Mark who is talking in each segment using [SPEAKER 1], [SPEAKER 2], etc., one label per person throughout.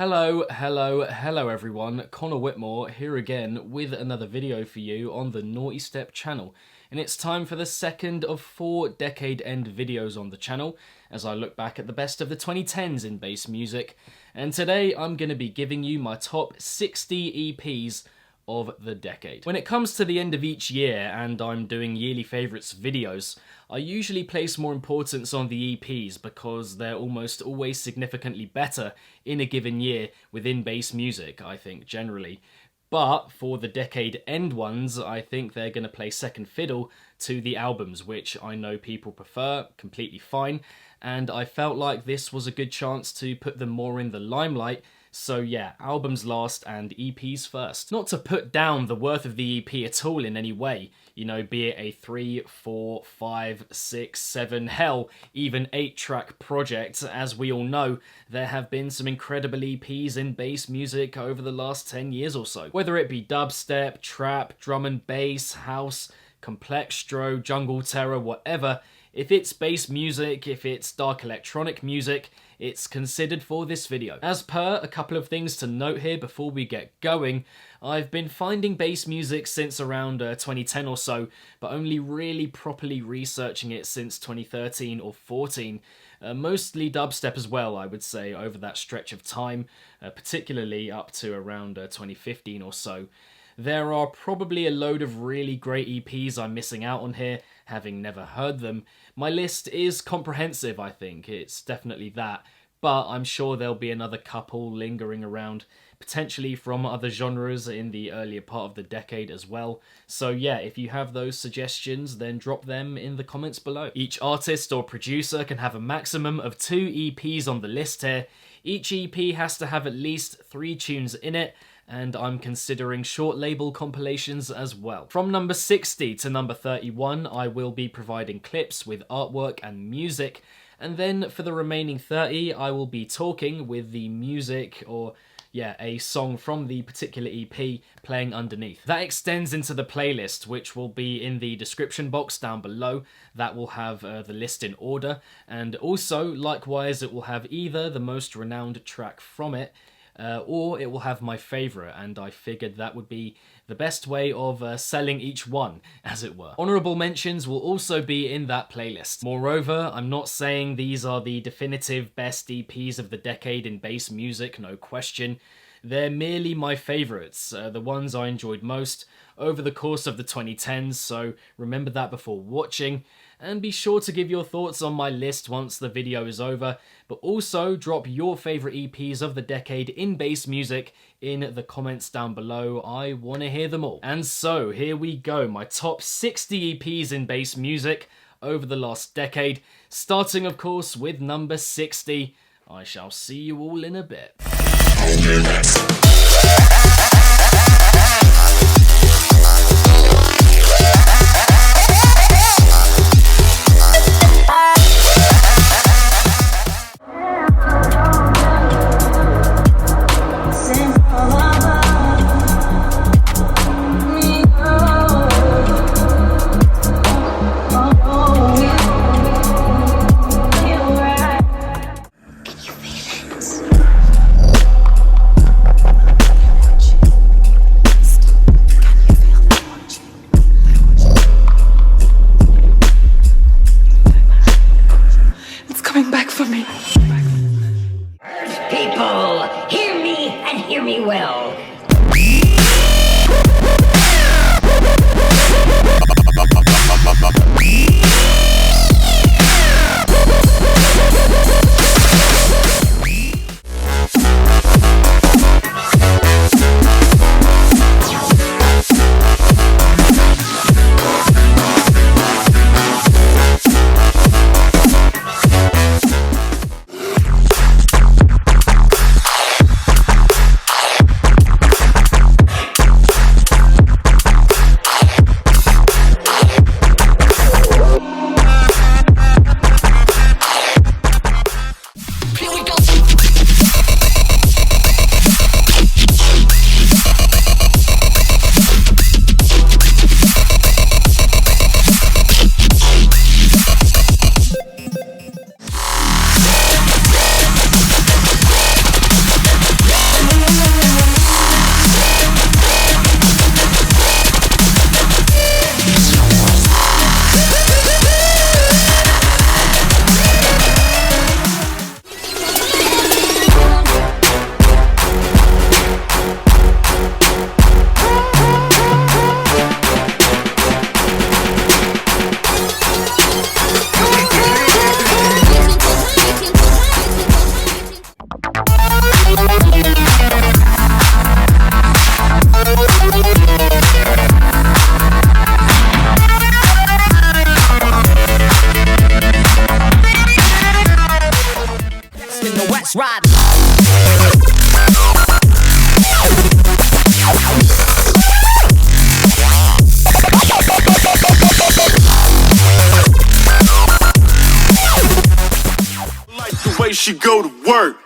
[SPEAKER 1] Hello everyone, Connor Whitmore here again with another video for you on the Nawtystep channel. And it's time for the second of 4 decade end videos on the channel as I look back at the best of the 2010s in bass music. And today I'm going to be giving you my top 60 EPs of the decade. When it comes to the end of each year and I'm doing yearly favourites videos, I usually place more importance on the EPs because they're almost always significantly better in a given year within bass music, I think, generally. But for the decade end ones, I think they're going to play second fiddle to the albums, which I know people prefer, completely fine, and I felt like this was a good chance to put them more in the limelight. So yeah, albums last and EPs first. Not to put down the worth of the EP at all in any way, you know, be it a 3, 4, 5, 6, 7, hell, even 8-track project. As we all know, there have been some incredible EPs in bass music over the last 10 years or so. Whether it be dubstep, trap, drum and bass, house, complextro, jungle terror, whatever, if it's bass music, if it's dark electronic music, it's considered for this video. As per, a couple of things to note here before we get going. I've been finding bass music since around 2010 or so, but only really properly researching it since 2013 or 14. Mostly dubstep as well, I would say, over that stretch of time, particularly up to around 2015 or so. There are probably a load of really great EPs I'm missing out on here, having never heard them. My list is comprehensive, I think, it's definitely that, but I'm sure there'll be another couple lingering around, potentially from other genres in the earlier part of the decade as well. So yeah, if you have those suggestions, then drop them in the comments below. Each artist or producer can have a maximum of 2 EPs on the list here. Each EP has to have at least 3 tunes in it, and I'm considering short label compilations as well. From number 60 to number 31, I will be providing clips with artwork and music, and then for the remaining 30, I will be talking with the music or a song from the particular EP playing underneath. That extends into the playlist, which will be in the description box down below. That will have the list in order, and also, likewise, it will have either the most renowned track from it, or it will have my favourite, and I figured that would be the best way of selling each one, as it were. Honourable mentions will also be in that playlist. Moreover, I'm not saying these are the definitive best EPs of the decade in bass music, no question. They're merely my favourites, the ones I enjoyed most over the course of the 2010s, so remember that before watching. And be sure to give your thoughts on my list once the video is over, but also drop your favourite EPs of the decade in bass music in the comments down below. I want to hear them all. And so, here we go, my top 60 EPs in bass music over the last decade, starting of course with number 60. I shall see you all in a bit.
[SPEAKER 2] People, hear me and hear me well.
[SPEAKER 3] should go to work.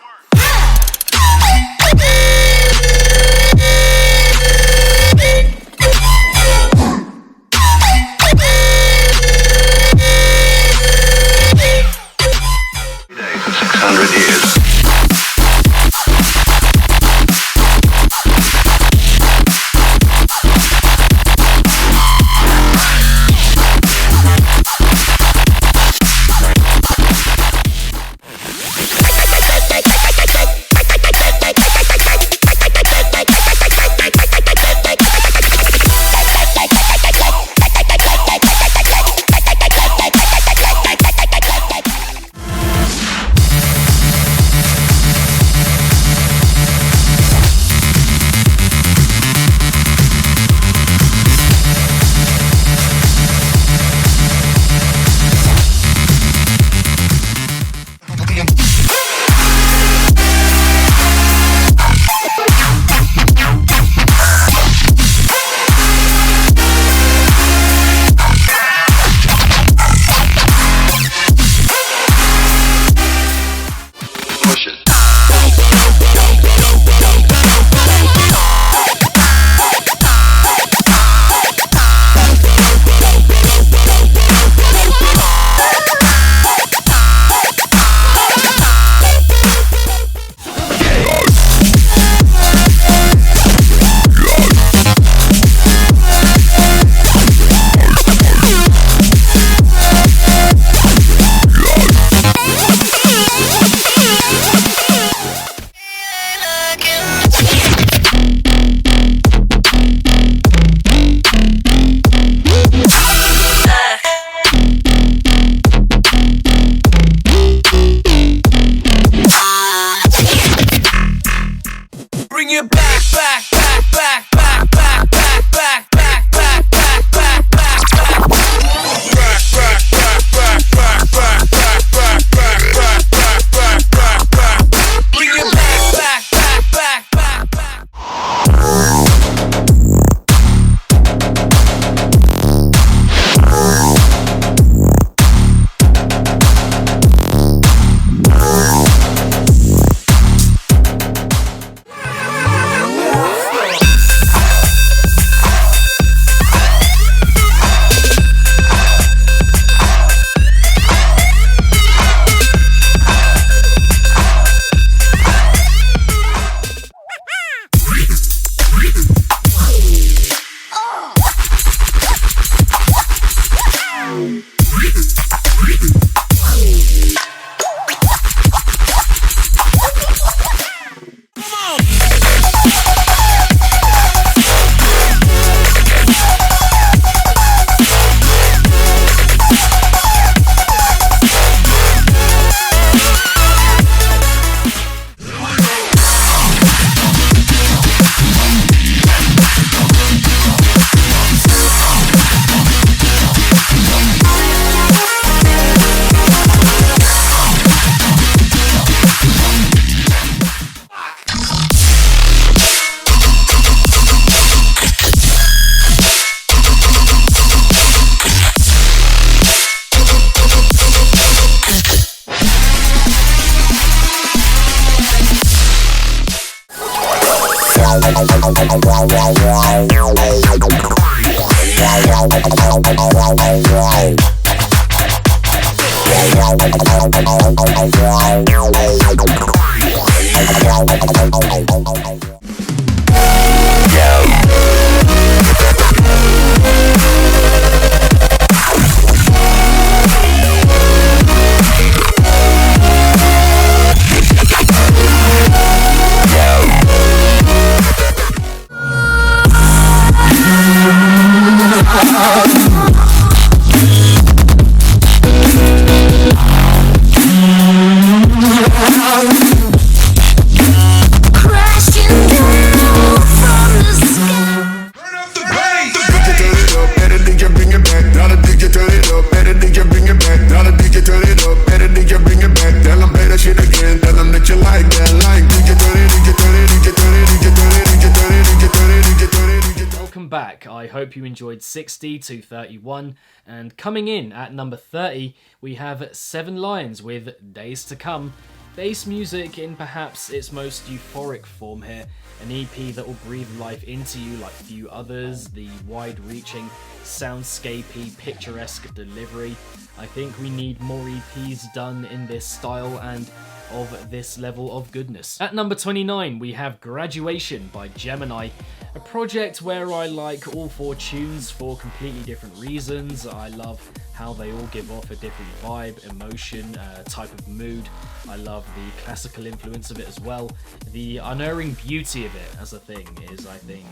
[SPEAKER 1] Back. I hope you enjoyed 60 to 31, and coming in at number 30 we have 7 Lions with Days to Come, Bass music in perhaps its most euphoric form here, an EP that will breathe life into you like few others, the wide-reaching, soundscapey, picturesque delivery. I think we need more EPs done in this style and of this level of goodness. At number 29, we have Graduation by Gemini, a project where I like all 4 tunes for completely different reasons. I love how they all give off a different vibe, emotion, type of mood. I love the classical influence of it as well. The unerring beauty of it as a thing is, I think,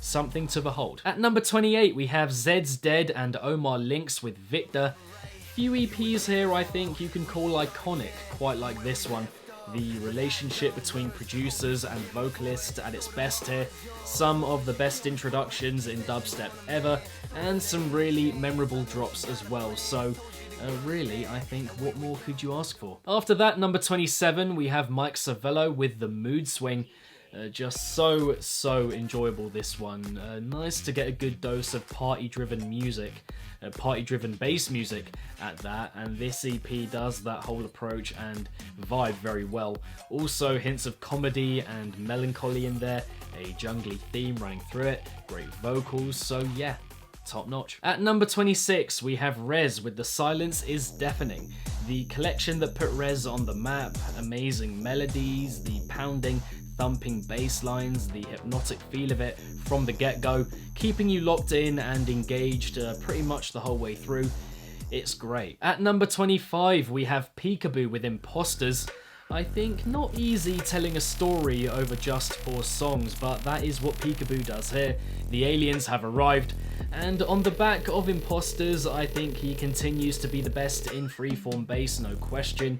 [SPEAKER 1] something to behold. At number 28, we have Zed's Dead and Omar Lynx with Victor. Few EPs here I think you can call iconic, quite like this one. The relationship between producers and vocalists at its best here, some of the best introductions in dubstep ever, and some really memorable drops as well, so really, I think, what more could you ask for? After that, number 27, we have Mike Savello with The Mood Swing. Just so enjoyable, this one. Nice to get a good dose of party-driven music, party-driven bass music at that, and this EP does that whole approach and vibe very well. Also hints of comedy and melancholy in there, a jungly theme running through it, great vocals, so yeah, top notch. At number 26, we have Rez with The Silence Is Deafening, the collection that put Rez on the map. Amazing melodies, the pounding, thumping bass lines, the hypnotic feel of it from the get-go, keeping you locked in and engaged pretty much the whole way through. It's great. At number 25, we have Peekaboo with Imposters. I think not easy telling a story over just 4 songs, but that is what Peekaboo does here. The aliens have arrived, and on the back of Imposters, I think he continues to be the best in freeform bass, no question.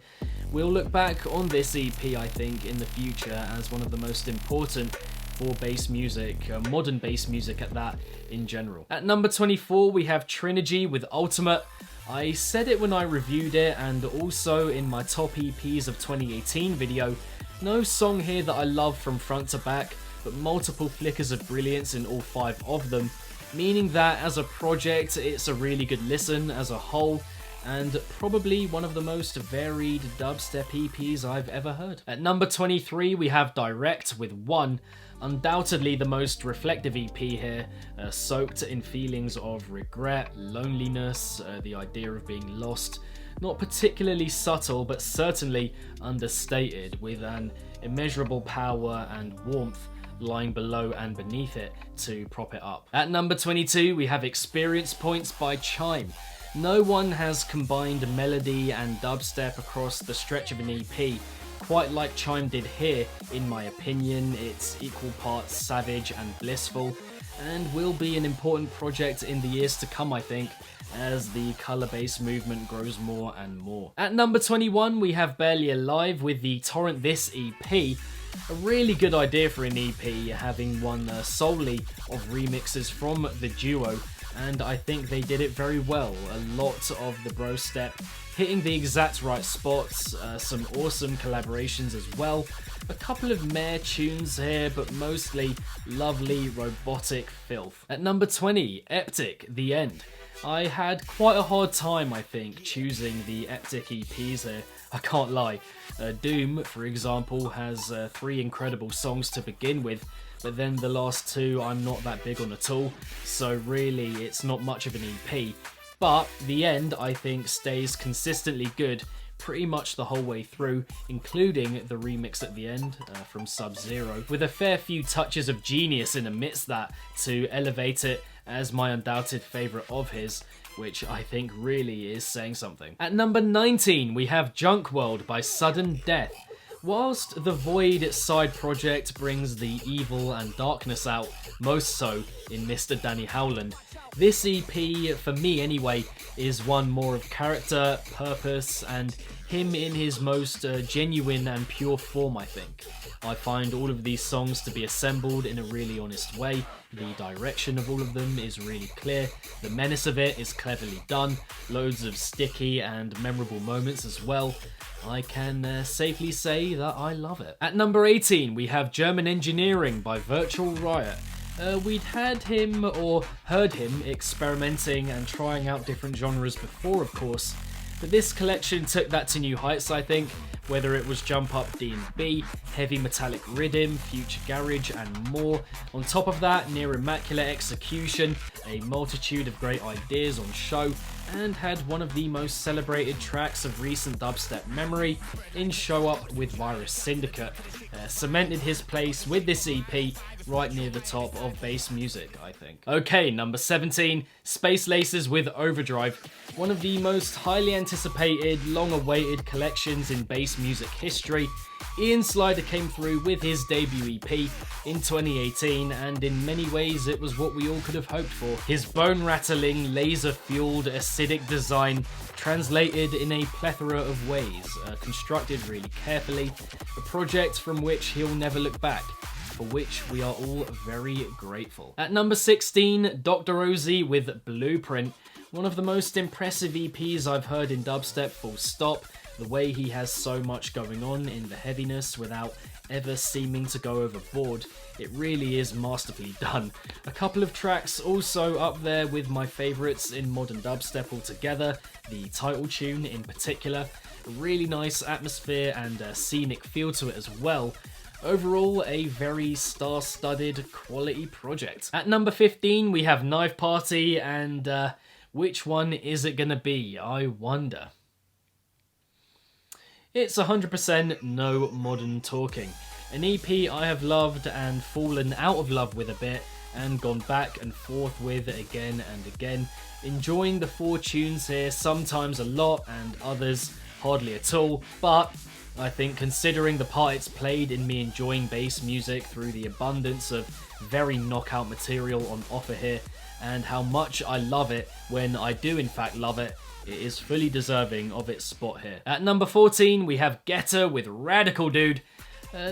[SPEAKER 1] We'll look back on this EP, I think, in the future as one of the most important for bass music, modern bass music at that, in general. At number 24, we have Trinergy with Ultimate. I said it when I reviewed it, and also in my top EPs of 2018 video. No song here that I love from front to back, but multiple flickers of brilliance in all 5 of them, meaning that as a project, it's a really good listen as a whole, and probably one of the most varied dubstep EPs I've ever heard. At number 23, we have Direct with One, undoubtedly the most reflective EP here, soaked in feelings of regret, loneliness, the idea of being lost. Not particularly subtle, but certainly understated, with an immeasurable power and warmth lying below and beneath it to prop it up. At number 22, we have Experience Points by Chime. No one has combined melody and dubstep across the stretch of an EP quite like Chime did here, in my opinion. It's equal parts savage and blissful, and will be an important project in the years to come, I think, as the colour-based movement grows more and more. At number 21, we have Barely Alive with the Torrent This EP. A really good idea for an EP, having one solely of remixes from the duo, and I think they did it very well. A lot of the bro step hitting the exact right spots, some awesome collaborations as well, a couple of meh tunes here, but mostly lovely robotic filth. At number 20, Eptic, The End. I had quite a hard time, I think, choosing the Eptic EPs here, I can't lie. Doom, for example, has 3 incredible songs to begin with, but then the last 2 I'm not that big on at all, so really it's not much of an EP. But The End, I think, stays consistently good pretty much the whole way through, including the remix at the end from Sub-Zero, with a fair few touches of genius in amidst that to elevate it as my undoubted favourite of his, which I think really is saying something. At number 19, we have Junk World by Sudden Death. Whilst the Void side project brings the evil and darkness out, most so in Mr. Danny Howland, this EP, for me anyway, is one more of character, purpose, and him in his most genuine and pure form, I think. I find all of these songs to be assembled in a really honest way. The direction of all of them is really clear. The menace of it is cleverly done. Loads of sticky and memorable moments as well. I can safely say that I love it. At number 18, we have German Engineering by Virtual Riot. We'd had him, or heard him, experimenting and trying out different genres before, of course, but this collection took that to new heights, I think, whether it was jump up D&B, heavy metallic rhythm, future garage and more. On top of that, near immaculate execution, a multitude of great ideas on show, and had one of the most celebrated tracks of recent dubstep memory in Show Up with Virus Syndicate. Cemented his place with this EP right near the top of bass music, I think. Okay, number 17, Space Laces with Overdrive, one of the most highly anticipated, long-awaited collections in bass music history. Ian Slider came through with his debut EP in 2018, and in many ways it was what we all could have hoped for. His bone-rattling, laser-fueled, acidic design translated in a plethora of ways, constructed really carefully, a project from which he'll never look back, for which we are all very grateful. At number 16, Dr. Ozzy with Blueprint, one of the most impressive EPs I've heard in dubstep, full stop. The way he has so much going on in the heaviness without ever seeming to go overboard, it really is masterfully done. A couple of tracks also up there with my favourites in modern dubstep altogether, the title tune in particular, a really nice atmosphere and a scenic feel to it as well. Overall, a very star-studded quality project. At number 15, we have Knife Party, and which one is it gonna be, I wonder? It's 100% no modern talking. An EP I have loved and fallen out of love with a bit, and gone back and forth with again and again. Enjoying the 4 tunes here, sometimes a lot and others hardly at all, but I think considering the part it's played in me enjoying bass music through the abundance of very knockout material on offer here, and how much I love it when I do in fact love it, it is fully deserving of its spot here. At number 14, we have Getter with Radical Dude.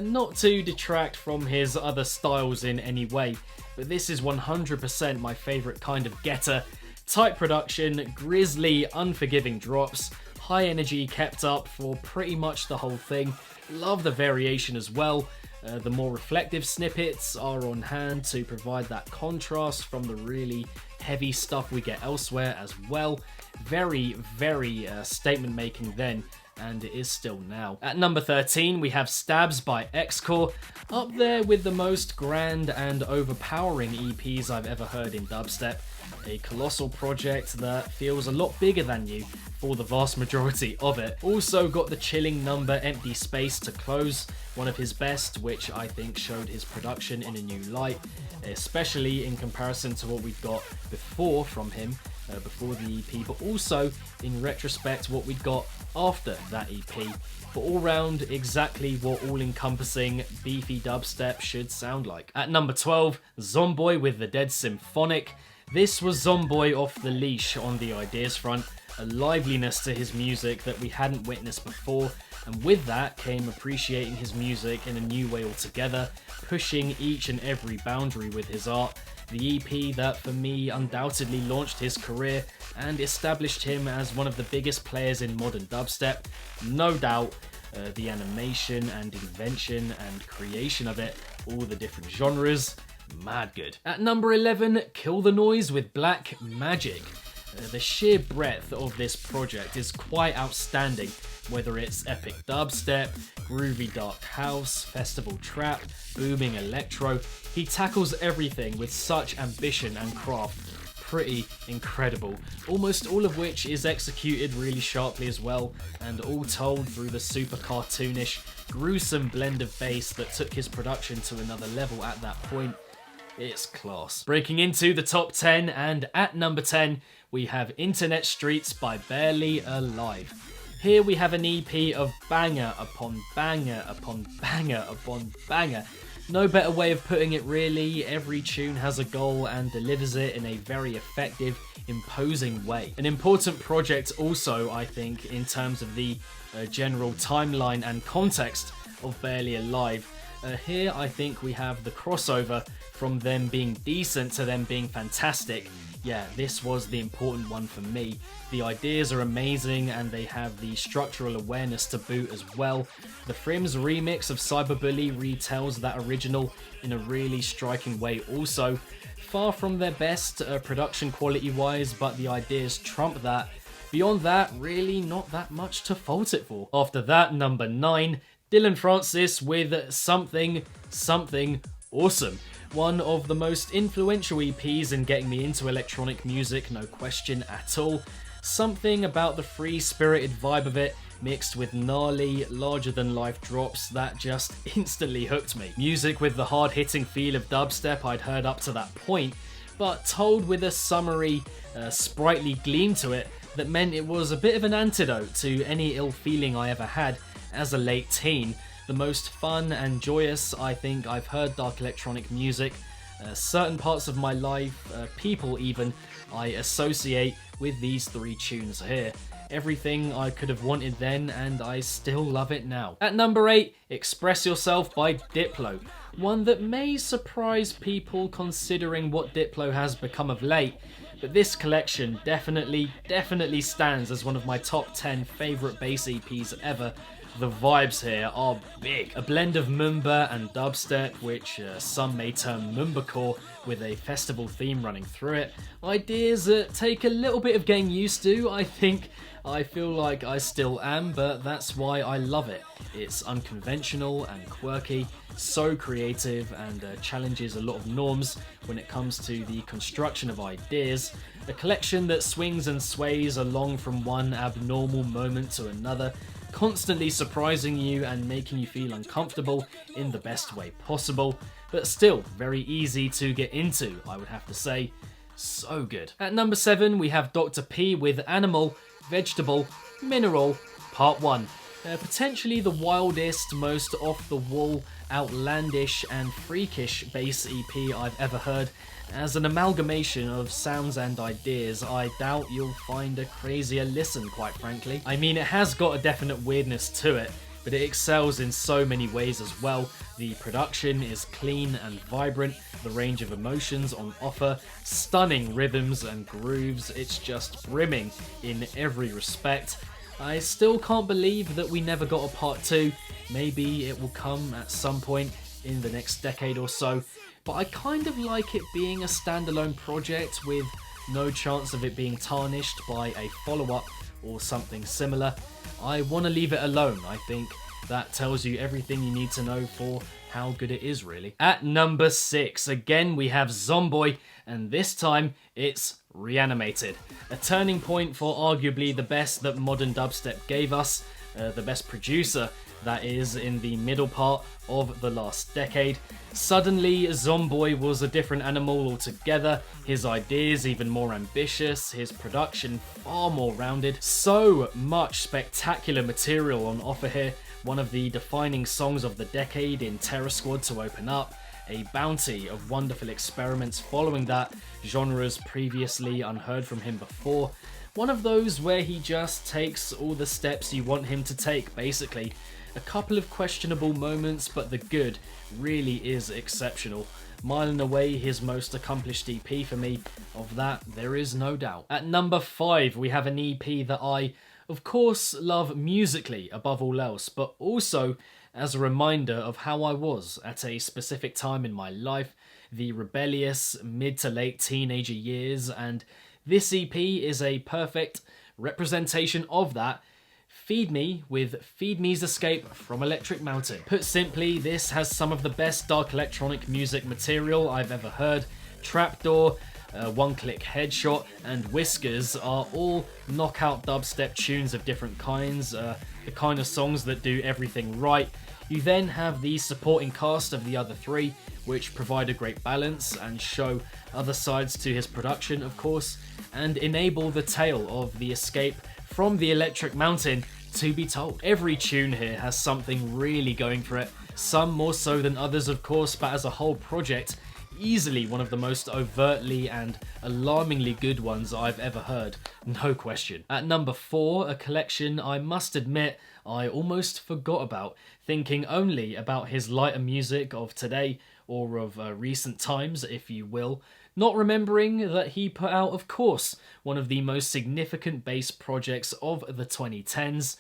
[SPEAKER 1] Not to detract from his other styles in any way, but this is 100% my favourite kind of Getter. Tight production, grisly, unforgiving drops, high energy kept up for pretty much the whole thing. Love the variation as well. The more reflective snippets are on hand to provide that contrast from the really heavy stuff we get elsewhere as well. Very, very statement making then, and it is still now. At number 13, we have Stabs by X-Core, up there with the most grand and overpowering EPs I've ever heard in dubstep. A colossal project that feels a lot bigger than you for the vast majority of it. Also got the chilling number Empty Space to close, one of his best, which I think showed his production in a new light, especially in comparison to what we'd got before from him, before the EP, but also in retrospect what we'd got after that EP. But all round, exactly what all-encompassing beefy dubstep should sound like. At number 12, Zomboy with the Dead Symphonic. This was Zomboy off the leash on the ideas front, a liveliness to his music that we hadn't witnessed before, and with that came appreciating his music in a new way altogether, pushing each and every boundary with his art. The EP that for me undoubtedly launched his career and established him as one of the biggest players in modern dubstep, no doubt. The animation and invention and creation of it, all the different genres, mad good. At number 11, Kill the Noise with Black Magic. The sheer breadth of this project is quite outstanding, whether it's epic dubstep, groovy dark house, festival trap, booming electro. He tackles everything with such ambition and craft. Pretty incredible, almost all of which is executed really sharply as well, and all told through the super cartoonish, gruesome blend of bass that took his production to another level at that point. It's class. Breaking into the top 10, and at number 10, we have Internet Streets by Barely Alive. Here we have an EP of banger upon banger upon banger upon banger. No better way of putting it really. Every tune has a goal and delivers it in a very effective, imposing way. An important project also, I think, in terms of the general timeline and context of Barely Alive. Here I think we have the crossover from them being decent to them being fantastic. Yeah, this was the important one for me. The ideas are amazing and they have the structural awareness to boot as well. The Frims remix of Cyberbully retells that original in a really striking way also. Far from their best production quality wise, but the ideas trump that. Beyond that, really not that much to fault it for. After that, number 9, Dylan Francis with Something Awesome. One of the most influential EPs in getting me into electronic music, no question at all. Something about the free-spirited vibe of it, mixed with gnarly, larger-than-life drops that just instantly hooked me. Music with the hard-hitting feel of dubstep I'd heard up to that point, but told with a summery, sprightly gleam to it that meant it was a bit of an antidote to any ill feeling I ever had as a late teen. The most fun and joyous I think I've heard dark electronic music. Certain parts of my life, people even, I associate with these 3 tunes here. Everything I could have wanted then, and I still love it now. At number 8, Express Yourself by Diplo. One that may surprise people considering what Diplo has become of late, but this collection definitely stands as one of my top 10 favourite bass EPs ever. The vibes here are big. A blend of Moomba and dubstep, which some may term Moombacore, with a festival theme running through it. Ideas that take a little bit of getting used to, I think. I feel like I still am, but that's why I love it. It's unconventional and quirky, so creative, and challenges a lot of norms when it comes to the construction of ideas. A collection that swings and sways along from one abnormal moment to another, constantly surprising you and making you feel uncomfortable in the best way possible, but still very easy to get into, I would have to say. So good. At number 7, we have Dr. P with Animal, Vegetable, Mineral, Part 1. Potentially the wildest, most off-the-wall, outlandish and freakish bass EP I've ever heard. As an amalgamation of sounds and ideas, I doubt you'll find a crazier listen, quite frankly. I mean, it has got a definite weirdness to it, but it excels in so many ways as well. The production is clean and vibrant, the range of emotions on offer, stunning rhythms and grooves, it's just brimming in every respect. I still can't believe that we never got a part 2, maybe it will come at some point in the next decade or so, but I kind of like it being a standalone project with no chance of it being tarnished by a follow-up or something similar. I want to leave it alone. I think that tells you everything you need to know for how good it is, really. At number 6, again we have Zomboy, and this time it's Reanimated. A turning point for arguably the best that modern dubstep gave us, the best producer, that is, in the middle part of the last decade. Suddenly, Zomboy was a different animal altogether, his ideas even more ambitious, his production far more rounded. So much spectacular material on offer here, one of the defining songs of the decade in Terror Squad to open up, a bounty of wonderful experiments following that, genres previously unheard from him before. One of those where he just takes all the steps you want him to take, basically. A couple of questionable moments, but the good really is exceptional. Mile and away his most accomplished EP for me, of that there is no doubt. At number 5 we have an EP that I, of course, love musically above all else, but also as a reminder of how I was at a specific time in my life, the rebellious mid to late teenager years, and this EP is a perfect representation of that. Feed Me with Feed Me's Escape from Electric Mountain. Put simply, this has some of the best dark electronic music material I've ever heard. Trapdoor, One Click Headshot, and Whiskers are all knockout dubstep tunes of different kinds, the kind of songs that do everything right. You then have the supporting cast of the other 3, which provide a great balance and show other sides to his production, of course, and enable the tale of the escape from the Electric Mountain to be told. Every tune here has something really going for it, some more so than others of course, but as a whole project, easily one of the most overtly and alarmingly good ones I've ever heard, no question. At number 4, a collection I must admit I almost forgot about, thinking only about his lighter music of today, or of recent times if you will, not remembering that he put out, of course, one of the most significant bass projects of the 2010s,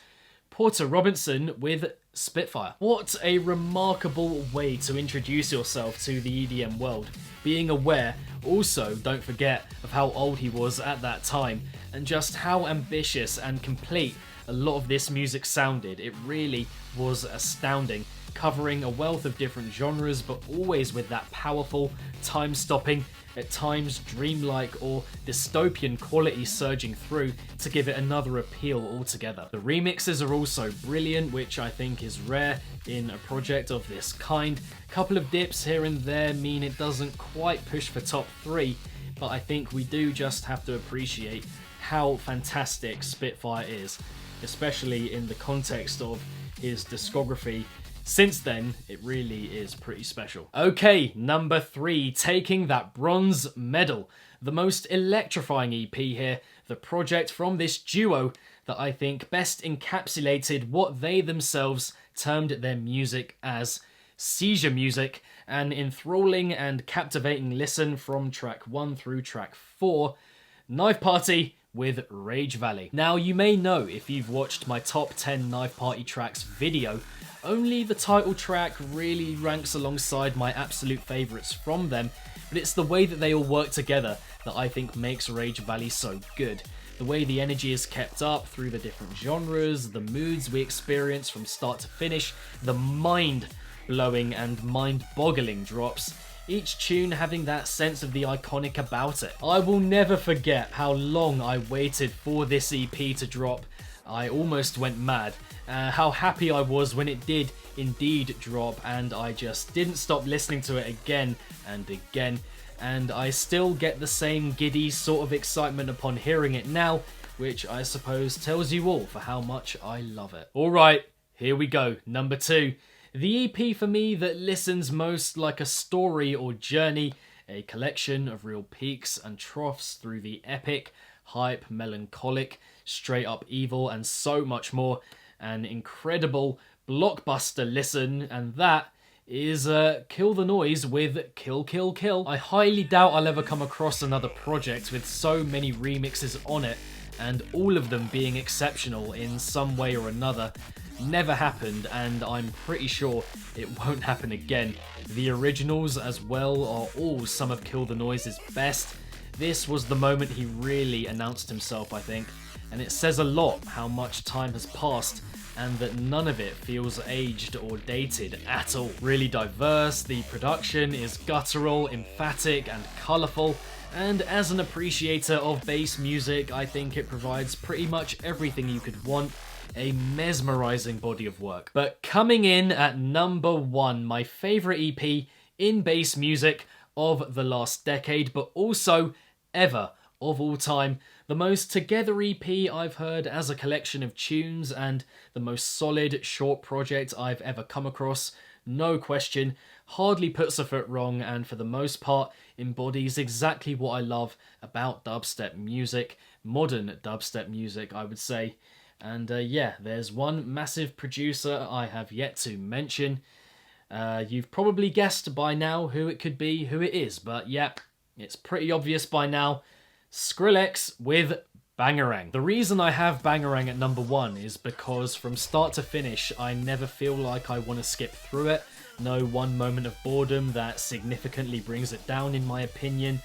[SPEAKER 1] Porter Robinson with Spitfire. What a remarkable way to introduce yourself to the EDM world. Being aware, also don't forget of how old he was at that time and just how ambitious and complete a lot of this music sounded. It really was astounding, covering a wealth of different genres, but always with that powerful, time-stopping, at times dreamlike or dystopian quality surging through to give it another appeal altogether. The remixes are also brilliant, which I think is rare in a project of this kind. A couple of dips here and there mean it doesn't quite push for top 3, but I think we do just have to appreciate how fantastic Spitfire is, especially in the context of his discography. Since then, it really is pretty special. Okay, number 3, taking that bronze medal. The most electrifying EP here, the project from this duo that I think best encapsulated what they themselves termed their music as seizure music, an enthralling and captivating listen from track 1 through track 4, Knife Party with Rage Valley. Now, you may know if you've watched my top 10 Knife Party tracks video, only the title track really ranks alongside my absolute favourites from them, but it's the way that they all work together that I think makes Rage Valley so good. The way the energy is kept up through the different genres, the moods we experience from start to finish, the mind-blowing and mind-boggling drops, each tune having that sense of the iconic about it. I will never forget how long I waited for this EP to drop. I almost went mad. How happy I was when it did indeed drop, and I just didn't stop listening to it again and again, and I still get the same giddy sort of excitement upon hearing it now, which I suppose tells you all for how much I love it. Alright, here we go, number 2. The EP for me that listens most like a story or journey, a collection of real peaks and troughs through the epic, hype, melancholic, straight up evil, and so much more. An incredible blockbuster listen, and that is Kill the Noise with Kill Kill Kill. I highly doubt I'll ever come across another project with so many remixes on it, and all of them being exceptional in some way or another. Never happened, and I'm pretty sure it won't happen again. The originals as well are all some of Kill the Noise's best. This was the moment he really announced himself, I think, and it says a lot how much time has passed and that none of it feels aged or dated at all. Really diverse, the production is guttural, emphatic and colourful, and as an appreciator of bass music, I think it provides pretty much everything you could want. A mesmerising body of work. But coming in at number 1, my favourite EP in bass music of the last decade, but also ever of all time. The most together EP I've heard as a collection of tunes, and the most solid short project I've ever come across. No question, hardly puts a foot wrong, and for the most part embodies exactly what I love about dubstep music, modern dubstep music I would say. And yeah, there's one massive producer I have yet to mention. You've probably guessed by now who it could be, who it is, but yep, it's pretty obvious by now. Skrillex with Bangarang. The reason I have Bangarang at number 1 is because from start to finish, I never feel like I want to skip through it. No one moment of boredom that significantly brings it down in my opinion.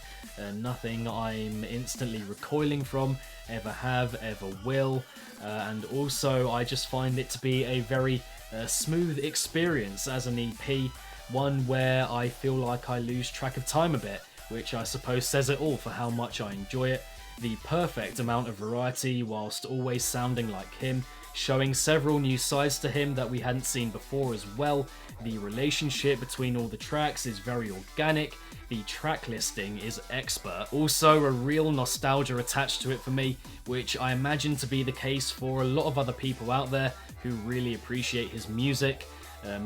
[SPEAKER 1] Nothing I'm instantly recoiling from, ever have, ever will. And also I just find it to be a very smooth experience as an EP, one where I feel like I lose track of time a bit, which I suppose says it all for how much I enjoy it. The perfect amount of variety whilst always sounding like him, showing several new sides to him that we hadn't seen before as well. The relationship between all the tracks is very organic, the track listing is expert. Also a real nostalgia attached to it for me, which I imagine to be the case for a lot of other people out there who really appreciate his music.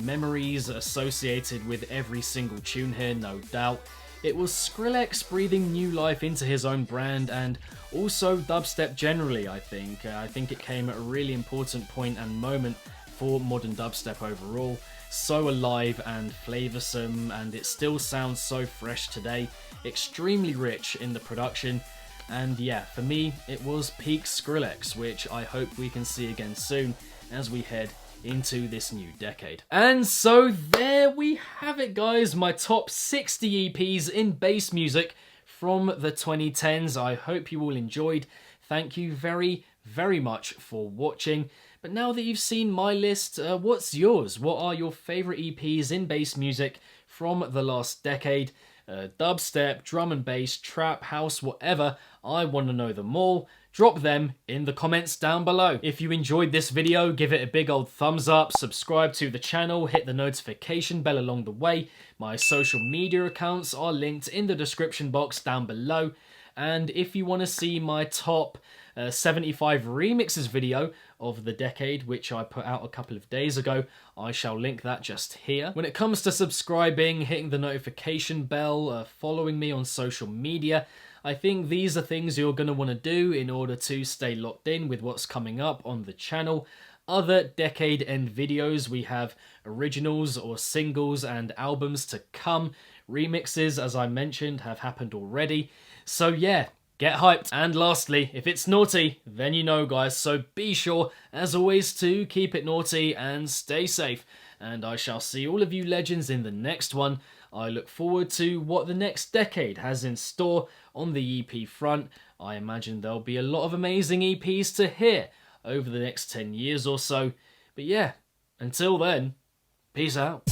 [SPEAKER 1] Memories associated with every single tune here, no doubt. It was Skrillex breathing new life into his own brand, and also dubstep generally, I think. I think it came at a really important point and moment for modern dubstep overall. So alive and flavoursome, and it still sounds so fresh today. Extremely rich in the production, and yeah, for me, it was peak Skrillex, which I hope we can see again soon as we head into this new decade. And so there we have it, guys, my top 60 EPs in bass music from the 2010s. I hope you all enjoyed. Thank you very, very much for watching. But now that you've seen my list, what's yours? What are your favourite EPs in bass music from the last decade? Dubstep, drum and bass, trap, house, whatever. I want to know them all. Drop them in the comments down below. If you enjoyed this video, give it a big old thumbs up, subscribe to the channel, hit the notification bell along the way. My social media accounts are linked in the description box down below. And if you want to see my top 75 remixes video of the decade, which I put out a couple of days ago, I shall link that just here. When it comes to subscribing, hitting the notification bell, following me on social media, I think these are things you're going to want to do in order to stay locked in with what's coming up on the channel. Other decade end videos, we have originals or singles and albums to come. Remixes, as I mentioned, have happened already. So yeah, get hyped. And lastly, if it's naughty, then you know, guys, so be sure, as always, to keep it naughty and stay safe. And I shall see all of you legends in the next one. I look forward to what the next decade has in store on the EP front. I imagine there'll be a lot of amazing EPs to hear over the next 10 years or so. But yeah, until then, peace out.